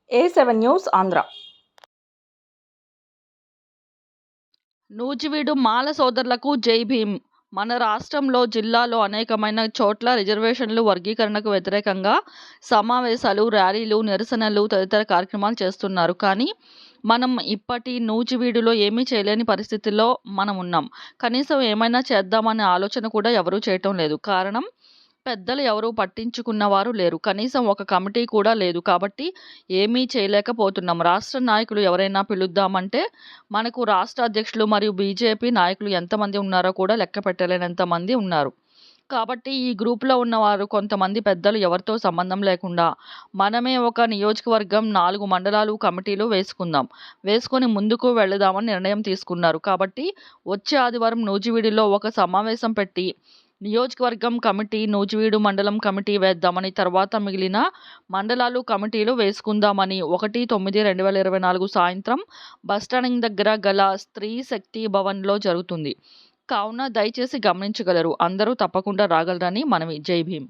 A7 news Andhra. Nuzvid మాల సోదరులకు జై భీమ్. మన రాష్ట్రంలో జిల్లాలో అనేకమైన చోట్ల రిజర్వేషన్లు వర్గీకరణకు వ్యతిరేకంగా సమావేశాలు, ర్యాలీలు, నిరసనలు తదితర కార్యక్రమాలు చేస్తున్నారు. కానీ మనం ఇప్పటి నూజివీడులో ఏమీ చేయలేని పరిస్థితుల్లో మనం ఉన్నాం. కనీసం ఏమైనా చేద్దామనే ఆలోచన కూడా ఎవరూ చేయటం లేదు. కారణం, పెద్దలు ఎవరూ పట్టించుకున్నవారు లేరు. కనీసం ఒక కమిటీ కూడా లేదు. కాబట్టి ఏమీ చేయలేకపోతున్నాం. రాష్ట్ర నాయకులు ఎవరైనా పిలుద్దామంటే మనకు రాష్ట్ర అధ్యక్షులు మరియు బీజేపీ నాయకులు ఎంతమంది ఉన్నారో కూడా లెక్క పెట్టలేనంత మంది ఉన్నారు. కాబట్టి ఈ గ్రూప్‌లో ఉన్నవారు కొంతమంది పెద్దలు ఎవరితో సంబంధం లేకుండా మనమే ఒక నియోజకవర్గం, 4 మండలాలు కమిటీలు వేసుకుందాం. వేసుకొని ముందుకు వెళదామని నిర్ణయం తీసుకున్నారు. కాబట్టి వచ్చే ఆదివారం నూజివీడులో ఒక సమావేశం పెట్టి నియోజకవర్గం కమిటీ, నూజివీడు మండలం కమిటీ వేద్దామని, తర్వాత మిగిలిన మండలాలు కమిటీలు వేసుకుందామని 1/9/2024 సాయంత్రం బస్టాండ్ దగ్గర గల స్త్రీ శక్తి భవన్‌లో జరుగుతుంది. కావున దయచేసి గమనించగలరు. అందరూ తప్పకుండా రాగలరని మనవి. జై భీమ్.